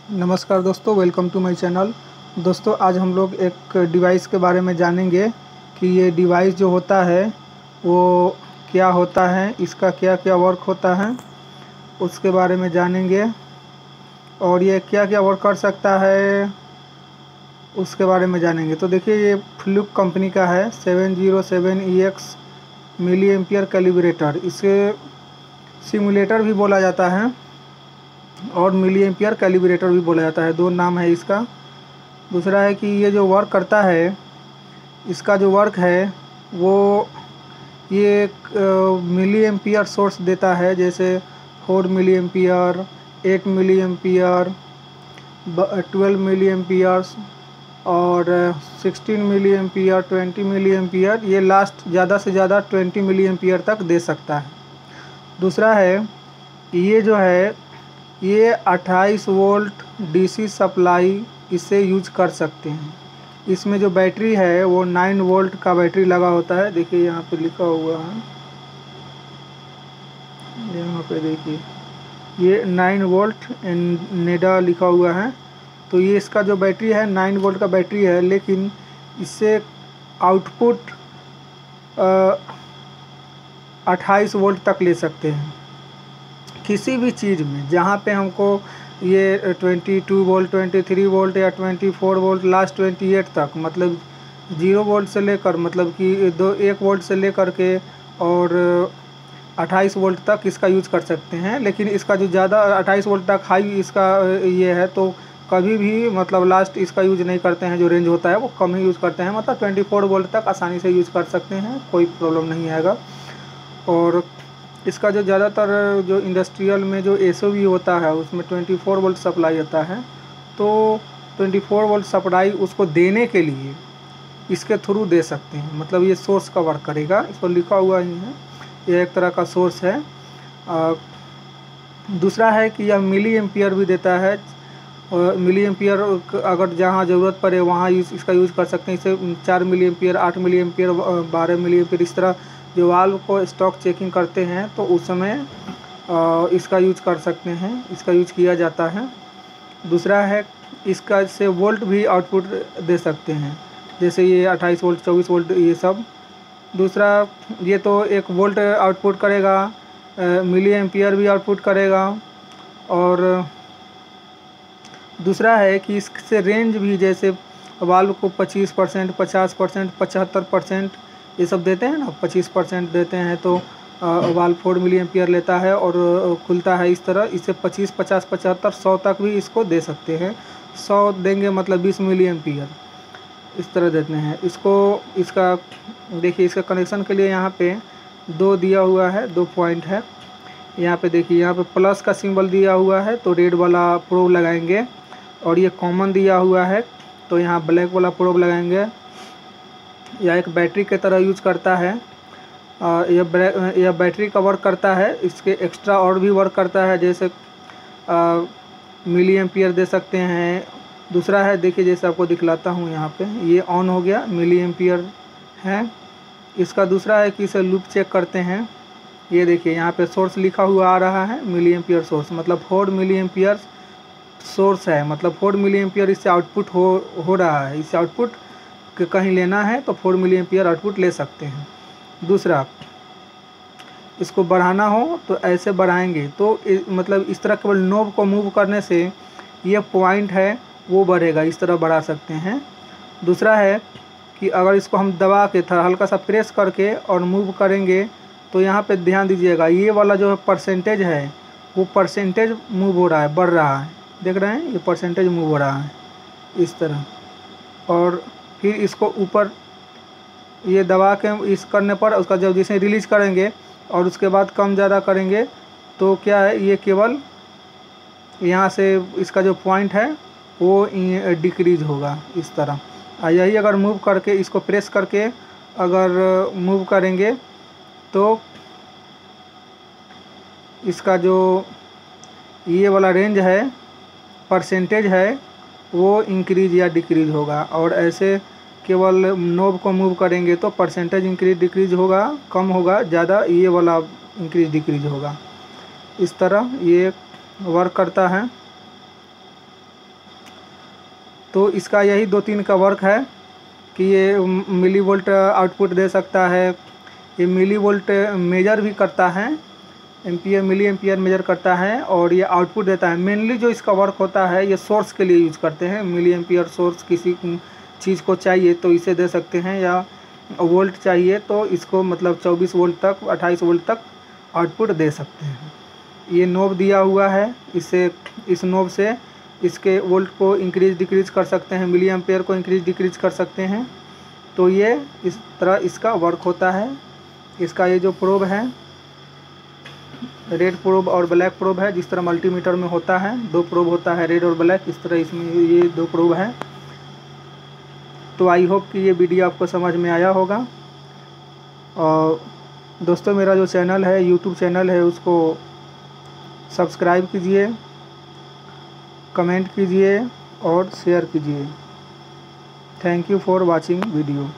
नमस्कार दोस्तों, welcome to my channel. दोस्तों, आज हम लोग एक डिवाइस के बारे में जानेंगे कि ये डिवाइस जो होता है वो क्या होता है, इसका क्या क्या वर्क होता है उसके बारे में जानेंगे, और ये क्या क्या वर्क कर सकता है उसके बारे में जानेंगे। तो देखिए, ये फ्लूक कंपनी का है 707EX मिली एम्पियर कैलिब्रेटर। इसे सिमुलेटर भी बोला जाता है और मिली एम्पियर कैलिब्रेटर भी बोला जाता है, दो नाम है इसका। दूसरा है कि ये जो वर्क करता है, इसका जो वर्क है वो ये एक मिली एम्पियर सोर्स देता है, जैसे 4 मिली एम्पियर, 8 मिली एम्पियर, 12 मिली एम्पियर्स और 16 मिली एम्पियर, 20 मिली एम्पियर। ये लास्ट ज़्यादा से ज़्यादा 20 मिली एम्पियर तक दे सकता है। दूसरा है ये जो है ये 28 वोल्ट डीसी सप्लाई इसे यूज कर सकते हैं। इसमें जो बैटरी है वो 9 वोल्ट का बैटरी लगा होता है। देखिए यहाँ पे लिखा हुआ है, यहाँ पे देखिए ये 9 वोल्ट नेडा लिखा हुआ है। तो ये इसका जो बैटरी है 9 वोल्ट का बैटरी है, लेकिन इससे आउटपुट 28 वोल्ट तक ले सकते हैं किसी भी चीज़ में, जहाँ पे हमको ये 22 वोल्ट, 23 वोल्ट या 24 वोल्ट, लास्ट 28 तक, मतलब 0 वोल्ट से लेकर, मतलब कि 1 वोल्ट से लेकर के और 28 वोल्ट तक इसका यूज़ कर सकते हैं। लेकिन इसका जो ज़्यादा 28 वोल्ट तक हाई इसका ये है, तो कभी भी मतलब लास्ट इसका यूज़ नहीं करते हैं। जो रेंज होता है वो कम ही यूज़ करते हैं, मतलब 24 वोल्ट तक आसानी से यूज़ कर सकते हैं, कोई प्रॉब्लम नहीं आएगा। और इसका जो ज़्यादातर जो इंडस्ट्रियल में जो एसओवी होता है उसमें 24 वोल्ट सप्लाई होता है। तो 24 वोल्ट सप्लाई उसको देने के लिए इसके थ्रू दे सकते हैं, मतलब ये सोर्स का वर्क करेगा। इस पर लिखा हुआ ही है, ये एक तरह का सोर्स है। दूसरा है कि यह मिली एम्पियर भी देता है। मिली एम्पियर अगर जहाँ ज़रूरत पड़े वहाँ इसका यूज़ कर सकते हैं। इसे 4 milliampere, 8 milliampere, 12 milliampere, इस तरह जो वाल्व को स्टॉक चेकिंग करते हैं तो उस समय इसका यूज कर सकते हैं, इसका यूज किया जाता है। दूसरा है इसका से वोल्ट भी आउटपुट दे सकते हैं, जैसे ये 28 वोल्ट, 24 वोल्ट, ये सब। दूसरा ये तो 1 वोल्ट आउटपुट करेगा, मिली एम्पियर भी आउटपुट करेगा। और दूसरा है कि इससे रेंज भी, जैसे वाल्व को 25%, 50%, 75% ये सब देते हैं ना, 25% देते हैं तो वाल्व 4 मिली एम्पियर लेता है और खुलता है इस तरह। इसे 25, 50, 75, 100 तक भी इसको दे सकते हैं। 100 देंगे मतलब 20 मिली एम्पियर इस तरह देते हैं इसको। इसका देखिए, इसका कनेक्शन के लिए यहाँ पे 2 दिया हुआ है, 2 पॉइंट है। यहाँ पे देखिए, यहाँ पे प्लस का सिंबल दिया हुआ है तो रेड वाला प्रोब लगाएंगे, और ये कॉमन दिया हुआ है तो यहाँ ब्लैक वाला प्रोब लगाएंगे। यह एक बैटरी की तरह यूज करता है। यह बैटरी का वर्क करता है, इसके एक्स्ट्रा और भी वर्क करता है, जैसे मिली एम्पियर दे सकते हैं। दूसरा है, देखिए जैसे आपको दिखलाता हूँ, यहाँ पे ये ऑन हो गया, मिली एम्पियर है। इसका दूसरा है कि इसे लूप चेक करते हैं। ये देखिए यहाँ पे सोर्स लिखा हुआ आ रहा है, मिली एम्पियर सोर्स, मतलब 4 मिली एम्पियर सोर्स है, मतलब 4 मिली एम्पियर इससे आउटपुट हो रहा है। इससे आउटपुट कहीं लेना है तो 4 मिली एम्पियर आउटपुट ले सकते हैं। दूसरा, इसको बढ़ाना हो तो ऐसे बढ़ाएंगे तो मतलब इस तरह केवल नोब को मूव करने से ये पॉइंट है वो बढ़ेगा, इस तरह बढ़ा सकते हैं। दूसरा है कि अगर इसको हम दबा के थोड़ा हल्का सा प्रेस करके और मूव करेंगे तो यहाँ पे ध्यान दीजिएगा, ये वाला जो परसेंटेज है वो परसेंटेज मूव हो रहा है, बढ़ रहा है, देख रहे हैं, ये परसेंटेज मूव हो रहा है इस तरह। और फिर इसको ऊपर ये दबा के इस करने पर उसका जब जैसे रिलीज़ करेंगे और उसके बाद कम ज़्यादा करेंगे तो क्या है, ये केवल यहाँ से इसका जो पॉइंट है वो डिक्रीज होगा इस तरह। यही अगर मूव करके इसको प्रेस करके अगर मूव करेंगे तो इसका जो ये वाला रेंज है, परसेंटेज है, वो इंक्रीज या डिक्रीज होगा। और ऐसे केवल नोब को मूव करेंगे तो परसेंटेज इंक्रीज डिक्रीज होगा, कम होगा, ज़्यादा ये वाला इंक्रीज डिक्रीज होगा। इस तरह ये वर्क करता है। तो इसका यही 2-3 का वर्क है कि ये मिली वोल्ट आउटपुट दे सकता है, ये मिली वोल्ट मेजर भी करता है, एम्पियर मिली एम्पियर मेजर करता है और ये आउटपुट देता है। मेनली जो इसका वर्क होता है ये सोर्स के लिए यूज करते हैं। मिली एम्पियर सोर्स किसी चीज़ को चाहिए तो इसे दे सकते हैं, या वोल्ट चाहिए तो इसको मतलब 24 वोल्ट तक 28 वोल्ट तक आउटपुट दे सकते हैं। ये नोब दिया हुआ है, इससे इस नोब से इसके वोल्ट को इंक्रीज डिक्रीज कर सकते हैं, मिली एम्पियर को इंक्रीज डिक्रीज कर सकते हैं। तो ये इस तरह इसका वर्क होता है। इसका ये जो प्रोब है रेड प्रोब और ब्लैक प्रोब है, जिस तरह मल्टीमीटर में होता है 2 प्रोब होता है रेड और ब्लैक, इस तरह इसमें ये 2 प्रोब है। तो आई होप कि ये वीडियो आपको समझ में आया होगा। और दोस्तों मेरा जो चैनल है यूट्यूब चैनल है उसको सब्सक्राइब कीजिए, कमेंट कीजिए और शेयर कीजिए। Thank you for watching video.